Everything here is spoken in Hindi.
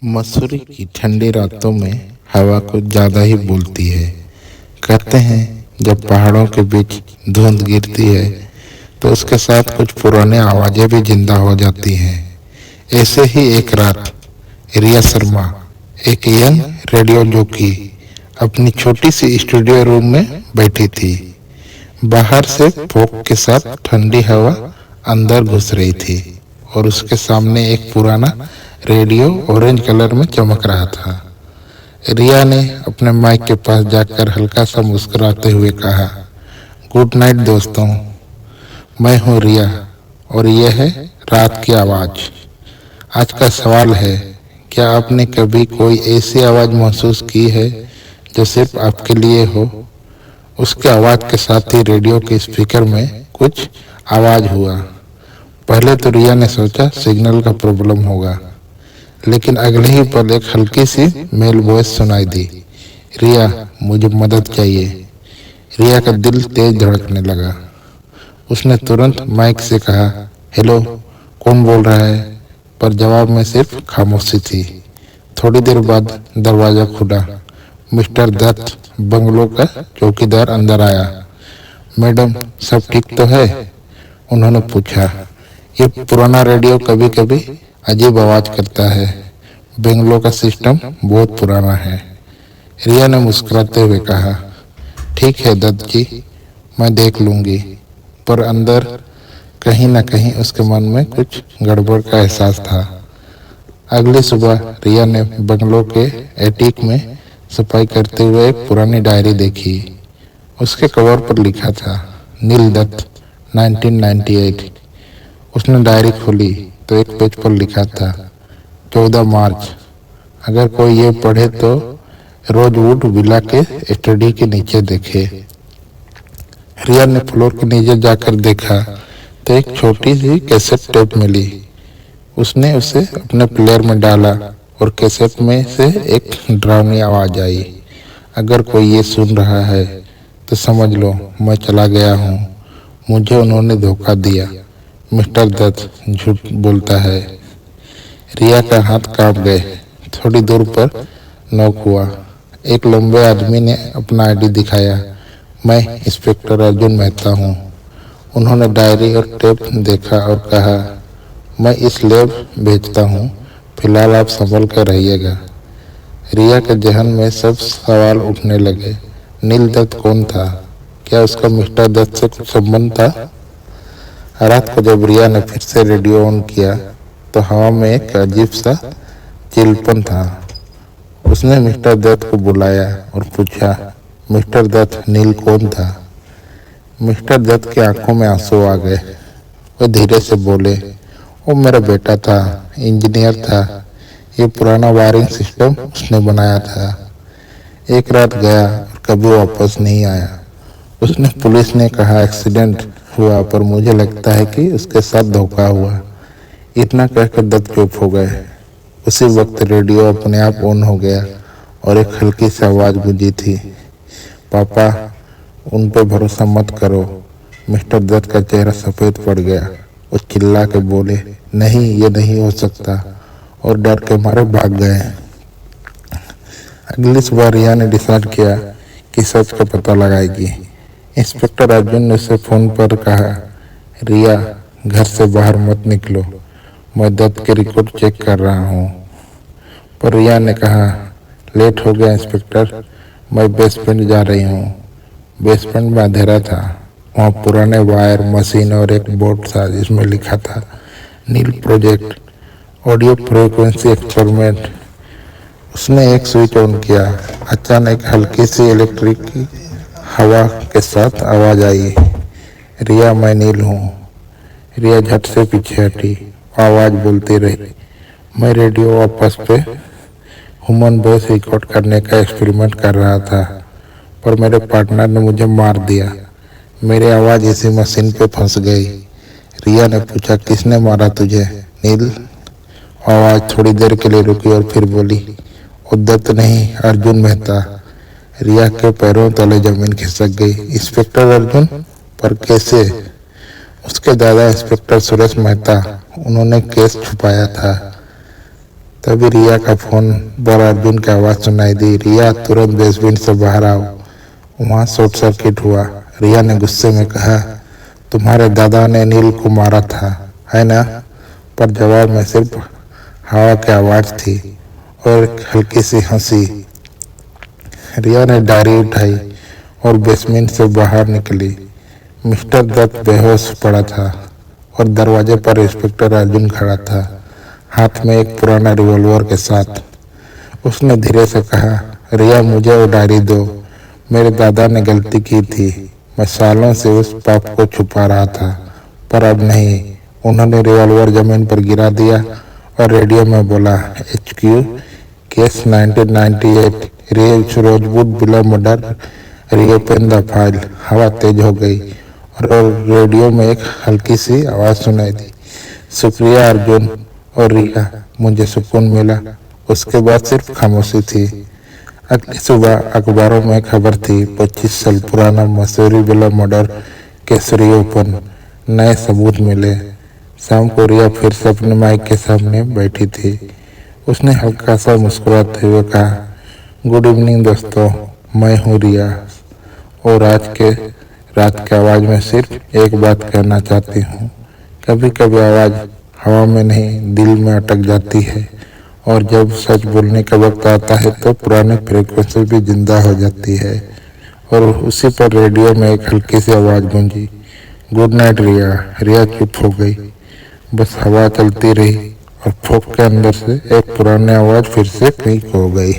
मसूरी की ठंडी रातों में हवा कुछ ज्यादा ही बोलती है। कहते हैं जब पहाड़ों के बीच धुंध गिरती है तो उसके साथ कुछ पुरानी आवाजें भी जिंदा हो जाती हैं। ऐसे ही एक रात रिया शर्मा, एक यंग रेडियो जॉकी, अपनी छोटी सी स्टूडियो रूम में बैठी थी। बाहर से फोक के साथ ठंडी हवा अंदर घुस रही थी और उसके सामने एक पुराना रेडियो ऑरेंज कलर में चमक रहा था। रिया ने अपने माइक के पास जाकर हल्का सा मुस्कुराते हुए कहा, गुड नाइट दोस्तों, मैं हूँ रिया और यह है रात की आवाज। आज का सवाल है, क्या आपने कभी कोई ऐसी आवाज महसूस की है जो सिर्फ आपके लिए हो? उसके आवाज के साथ ही रेडियो के स्पीकर में कुछ आवाज हुआ। पहले तो रिया ने सोचा सिग्नल का प्रॉब्लम होगा, लेकिन अगले ही पल एक हल्की सी मेल वॉइस सुनाई दी, रिया मुझे मदद चाहिए। रिया का दिल तेज धड़कने लगा। उसने तुरंत माइक से कहा, हेलो, कौन बोल रहा है? पर जवाब में सिर्फ खामोशी थी। थोड़ी देर बाद दरवाजा खुला। मिस्टर दत्त, बंगलो का चौकीदार, अंदर आया। मैडम, सब ठीक तो है? उन्होंने पूछा। ये पुराना रेडियो कभी कभी अजीब आवाज करता है। बेंगलो का सिस्टम बहुत पुराना है। रिया ने मुस्कुराते हुए कहा, ठीक है दत्त जी, मैं देख लूंगी। पर अंदर कहीं न कहीं उसके मन में कुछ गड़बड़ का एहसास था। अगली सुबह रिया ने बंगलो के एटिक में सफाई करते हुए एक पुरानी डायरी देखी। उसके कवर पर लिखा था, नील दत्त 1998। उसने डायरी खोली तो एक पेज पर लिखा था, 14 मार्च। अगर कोई ये पढ़े तो रोजवुड विला के स्टडी के नीचे देखे। रिया ने फ्लोर के नीचे जाकर देखा तो एक छोटी सी कैसेट टेप मिली। उसने उसे अपने प्लेयर में डाला और कैसेट में से एक डरावनी आवाज आई, अगर कोई ये सुन रहा है तो समझ लो मैं चला गया हूँ। मुझे उन्होंने धोखा दिया। मिस्टर दत्त झूठ बोलता है। रिया का हाथ कांप गए। थोड़ी दूर पर नॉक हुआ। एक लंबे आदमी ने अपना आईडी दिखाया। मैं इंस्पेक्टर अर्जुन मेहता हूँ। उन्होंने डायरी और टेप देखा और कहा, मैं इस लैब भेजता हूँ, फिलहाल आप संभल कर रहिएगा। रिया के जहन में सब सवाल उठने लगे। नील दत्त कौन था? क्या उसका मिस्टर दत्त से कुछ संबंध था? रात को जब रिया ने फिर से रेडियो ऑन किया तो हवा में एक अजीब सा चिलपन था। उसने मिस्टर दत्त को बुलाया और पूछा, मिस्टर दत्त, नील कौन था? मिस्टर दत्त की आंखों में आंसू आ गए। वो धीरे से बोले, वो मेरा बेटा था, इंजीनियर था। ये पुराना वायरिंग सिस्टम उसने बनाया था। एक रात गया और कभी वापस नहीं आया। उसने पुलिस ने कहा एक्सीडेंट हुआ, पर मुझे लगता है कि उसके साथ धोखा हुआ। इतना कहकर दत्त चुप हो गए। उसी वक्त रेडियो अपने आप ऑन हो गया और एक हल्की सी आवाज गूंजी थी, पापा, उन पे भरोसा मत करो। मिस्टर दत्त का चेहरा सफेद पड़ गया। वो चिल्ला के बोले, नहीं, ये नहीं हो सकता, और डर के मारे भाग गए। अगली सुबह रिया ने डिसाइड किया कि सच का पता लगाएगी। इंस्पेक्टर अर्जुन ने उसे फोन पर कहा, रिया, घर से बाहर मत निकलो, मैं दत्त के रिकॉर्ड चेक कर रहा हूँ। पर रिया ने कहा, लेट हो गया इंस्पेक्टर, मैं बेसमेंट जा रही हूँ। बेसमेंट में अंधेरा था। वहाँ पुराने वायर, मशीन और एक बोर्ड था जिसमें लिखा था, नील प्रोजेक्ट ऑडियो फ्रीक्वेंसी एक्सपेरिमेंट। उसने एक स्विच ऑन किया। अचानक हल्की सी इलेक्ट्रिक की हवा के साथ आवाज आई, रिया, मैं नील हूँ। रिया झट से पीछे हटी। आवाज बोलती रही, मैं रेडियो वापस पे ह्यूमन वॉइस रिकॉर्ड करने का एक्सपेरिमेंट कर रहा था, पर मेरे पार्टनर ने मुझे मार दिया। मेरी आवाज इसी मशीन पे फंस गई। रिया ने पूछा, किसने मारा तुझे? नील। आवाज थोड़ी देर के लिए रुकी और फिर बोली, वो दत्त नहीं, अर्जुन मेहता। रिया के पैरों तले जमीन खिसक गई। इंस्पेक्टर अर्जुन? पर कैसे? उसके दादा इंस्पेक्टर सुरेश मेहता, उन्होंने केस छुपाया था। तभी रिया का फोन पर अर्जुन की आवाज़ सुनाई दी, रिया तुरंत बेसमेंट से बाहर आओ। वहाँ शॉर्ट सर्किट हुआ। रिया ने गुस्से में कहा, तुम्हारे दादा ने नील को मारा था, है ना? पर जवाब में सिर्फ हवा की आवाज़ थी और एक हल्की सी हंसी। रिया ने डायरी उठाई और बेसमेंट से बाहर निकली। मिस्टर दत्त बेहोश पड़ा था और दरवाजे पर इंस्पेक्टर अर्जुन खड़ा था, हाथ में एक पुराना रिवॉल्वर के साथ। उसने धीरे से कहा, रिया मुझे वो डायरी दो। मेरे दादा ने गलती की थी, मैं सालों से उस पाप को छुपा रहा था, पर अब नहीं। उन्होंने रिवॉल्वर जमीन पर गिरा दिया और रेडियो में बोला, HQ case 1998 rosewood below murder, reopen the file. हवा तेज हो गई और रेडियो में एक हल्की सी आवाज़ सुनाई दी, शुक्रिया अर्जुन और रिया, मुझे सुकून मिला। उसके बाद सिर्फ खामोशी थी। अगली सुबह अखबारों में खबर थी, 25 साल पुराना Mussoorie below murder case reopen, नए सबूत मिले। शाम को रिया फिर से अपने माइक के सामने बैठी थी। उसने हल्का सा मुस्कुराते हुए कहा, गुड इवनिंग दोस्तों, मैं हूँ रिया और आज के रात की आवाज़ में सिर्फ एक बात कहना चाहती हूँ। कभी कभी आवाज़ हवा में नहीं दिल में अटक जाती है और जब सच बोलने का वक्त आता है तो पुरानी फ्रीक्वेंसी भी जिंदा हो जाती है। और उसी पर रेडियो में एक हल्की सी आवाज़ गूंजी, गुड नाइट रिया। रिया चुप हो गई। बस हवा चलती रही और फोक के अंदर से एक पुरानी आवाज़ फिर से पीक हो गई।